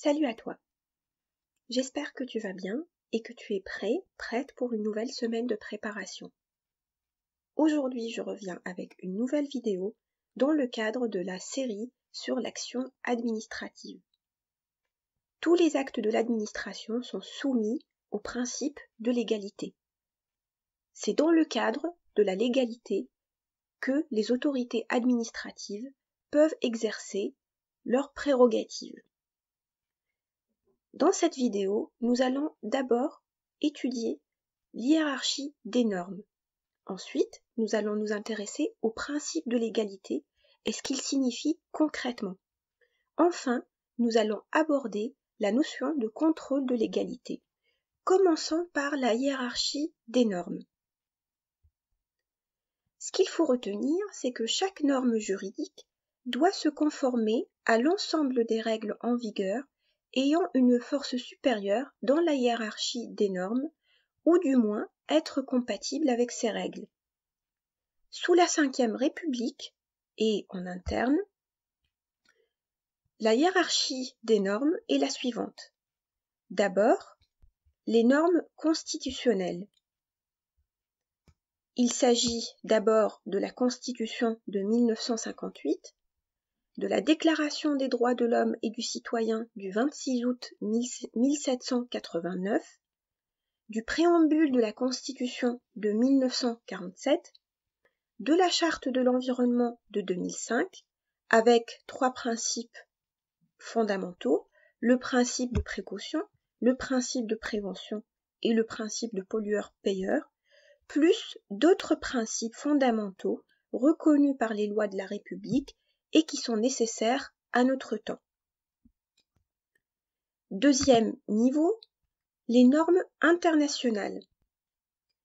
Salut à toi. J'espère que tu vas bien et que tu es prête pour une nouvelle semaine de préparation. Aujourd'hui, je reviens avec une nouvelle vidéo dans le cadre de la série sur l'action administrative. Tous les actes de l'administration sont soumis au principe de légalité. C'est dans le cadre de la légalité que les autorités administratives peuvent exercer leurs prérogatives. Dans cette vidéo, nous allons d'abord étudier l'hiérarchie des normes. Ensuite, nous allons nous intéresser au principe de l'égalité et ce qu'il signifie concrètement. Enfin, nous allons aborder la notion de contrôle de l'égalité. Commençons par la hiérarchie des normes. Ce qu'il faut retenir, c'est que chaque norme juridique doit se conformer à l'ensemble des règles en vigueur ayant une force supérieure dans la hiérarchie des normes, ou du moins être compatible avec ces règles. Sous la Ve République et en interne, la hiérarchie des normes est la suivante. D'abord, les normes constitutionnelles. Il s'agit d'abord de la Constitution de 1958, de la Déclaration des droits de l'homme et du citoyen du 26 août 1789, du préambule de la Constitution de 1947, de la Charte de l'environnement de 2005, avec 3 principes fondamentaux, le principe de précaution, le principe de prévention et le principe de pollueur-payeur, plus d'autres principes fondamentaux reconnus par les lois de la République et qui sont nécessaires à notre temps. Deuxième niveau, les normes internationales.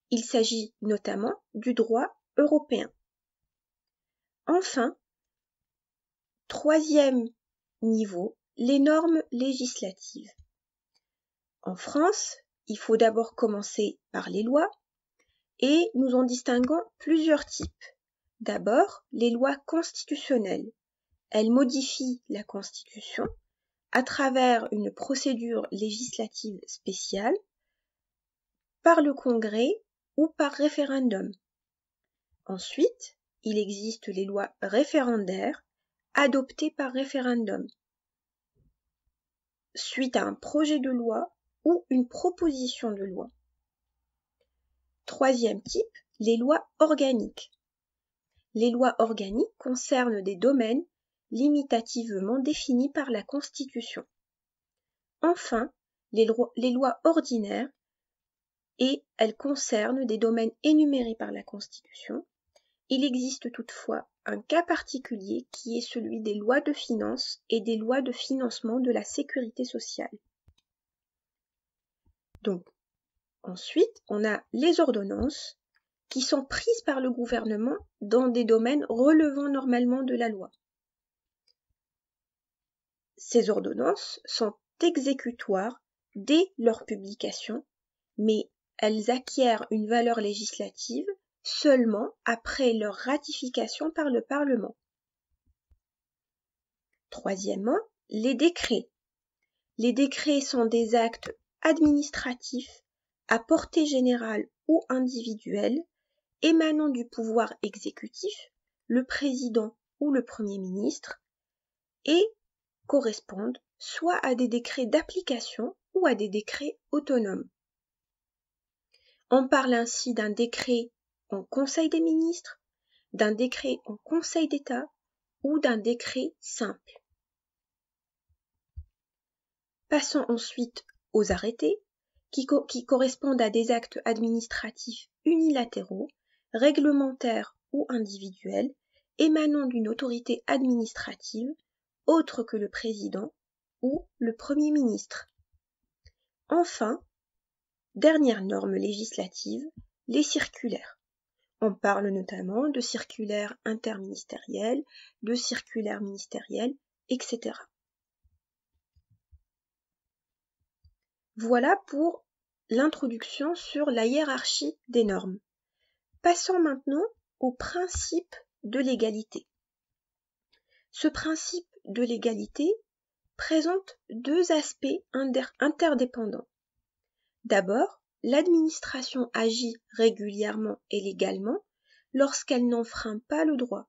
Il s'agit notamment du droit européen. Enfin, troisième niveau, les normes législatives. En France, il faut d'abord commencer par les lois et nous en distinguons plusieurs types. D'abord, les lois constitutionnelles. Elles modifient la Constitution à travers une procédure législative spéciale, par le Congrès ou par référendum. Ensuite, il existe les lois référendaires adoptées par référendum, suite à un projet de loi ou une proposition de loi. Troisième type, les lois organiques. Les lois organiques concernent des domaines limitativement définis par la Constitution. Enfin, les lois ordinaires, et elles concernent des domaines énumérés par la Constitution. Il existe toutefois un cas particulier qui est celui des lois de finances et des lois de financement de la sécurité sociale. Donc, ensuite, on a les ordonnances qui sont prises par le gouvernement dans des domaines relevant normalement de la loi. Ces ordonnances sont exécutoires dès leur publication, mais elles acquièrent une valeur législative seulement après leur ratification par le Parlement. Troisièmement, les décrets. Les décrets sont des actes administratifs à portée générale ou individuelle émanant du pouvoir exécutif, le président ou le Premier ministre, et correspondent soit à des décrets d'application ou à des décrets autonomes. On parle ainsi d'un décret en Conseil des ministres, d'un décret en Conseil d'État ou d'un décret simple. Passons ensuite aux arrêtés, qui correspondent à des actes administratifs unilatéraux, réglementaires ou individuels, émanant d'une autorité administrative autre que le président ou le Premier ministre. Enfin, dernière norme législative, les circulaires. On parle notamment de circulaires interministérielles, de circulaires ministérielles, etc. Voilà pour l'introduction sur la hiérarchie des normes. Passons maintenant au principe de l'égalité. Ce principe de l'égalité présente deux aspects interdépendants. D'abord, l'administration agit régulièrement et légalement lorsqu'elle n'enfreint pas le droit,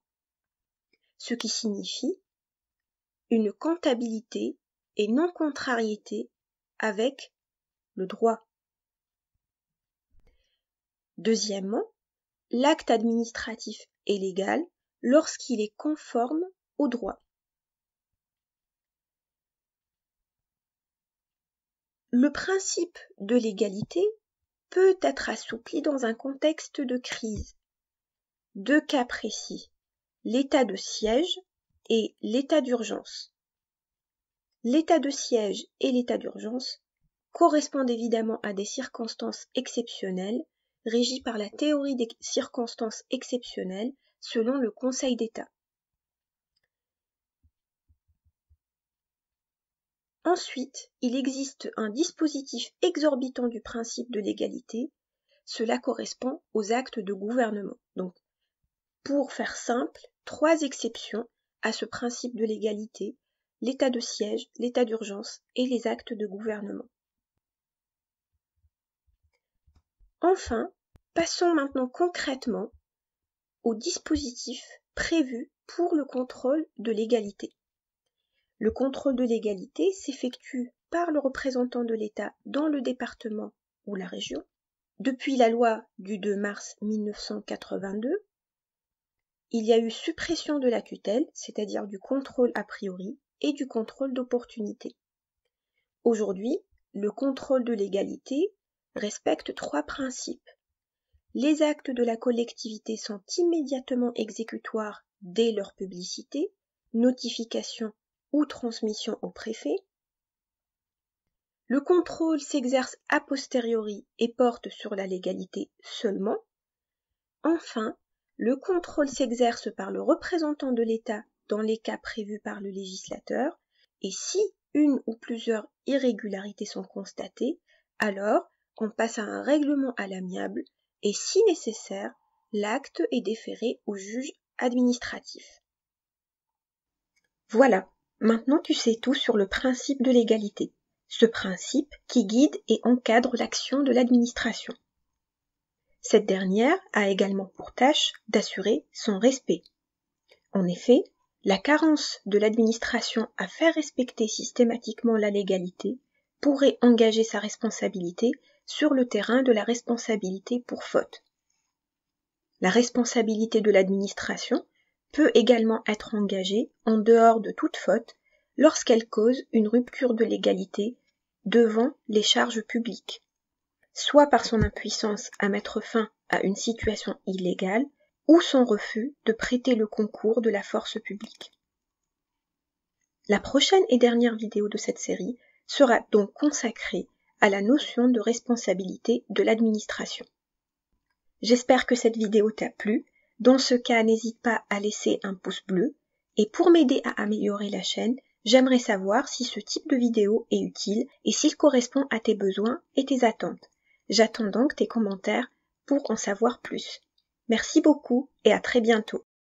ce qui signifie une comptabilité et non-contrariété avec le droit. Deuxièmement, l'acte administratif est légal lorsqu'il est conforme au droit. Le principe de légalité peut être assoupli dans un contexte de crise. Deux cas précis, l'état de siège et l'état d'urgence. L'état de siège et l'état d'urgence correspondent évidemment à des circonstances exceptionnelles régies par la théorie des circonstances exceptionnelles selon le Conseil d'État. Ensuite, il existe un dispositif exorbitant du principe de légalité, cela correspond aux actes de gouvernement. Donc, pour faire simple, trois exceptions à ce principe de légalité, l'état de siège, l'état d'urgence et les actes de gouvernement. Enfin, passons maintenant concrètement aux dispositifs prévus pour le contrôle de légalité. Le contrôle de légalité s'effectue par le représentant de l'État dans le département ou la région. Depuis la loi du 2 mars 1982, il y a eu suppression de la tutelle, c'est-à-dire du contrôle a priori, et du contrôle d'opportunité. Aujourd'hui, le contrôle de légalité respecte trois principes. Les actes de la collectivité sont immédiatement exécutoires dès leur publicité, notification ou transmission au préfet. Le contrôle s'exerce a posteriori et porte sur la légalité seulement. Enfin, le contrôle s'exerce par le représentant de l'État dans les cas prévus par le législateur, et si une ou plusieurs irrégularités sont constatées, alors on passe à un règlement à l'amiable et si nécessaire, l'acte est déféré au juge administratif. Voilà, maintenant tu sais tout sur le principe de l'égalité, ce principe qui guide et encadre l'action de l'administration. Cette dernière a également pour tâche d'assurer son respect. En effet, la carence de l'administration à faire respecter systématiquement la légalité pourrait engager sa responsabilité sur le terrain de la responsabilité pour faute. La responsabilité de l'administration peut également être engagée en dehors de toute faute lorsqu'elle cause une rupture de légalité devant les charges publiques, soit par son impuissance à mettre fin à une situation illégale ou son refus de prêter le concours de la force publique. La prochaine et dernière vidéo de cette série sera donc consacrée à la notion de responsabilité de l'administration. J'espère que cette vidéo t'a plu. Dans ce cas, n'hésite pas à laisser un pouce bleu. Et pour m'aider à améliorer la chaîne, j'aimerais savoir si ce type de vidéo est utile et s'il correspond à tes besoins et tes attentes. J'attends donc tes commentaires pour en savoir plus. Merci beaucoup et à très bientôt.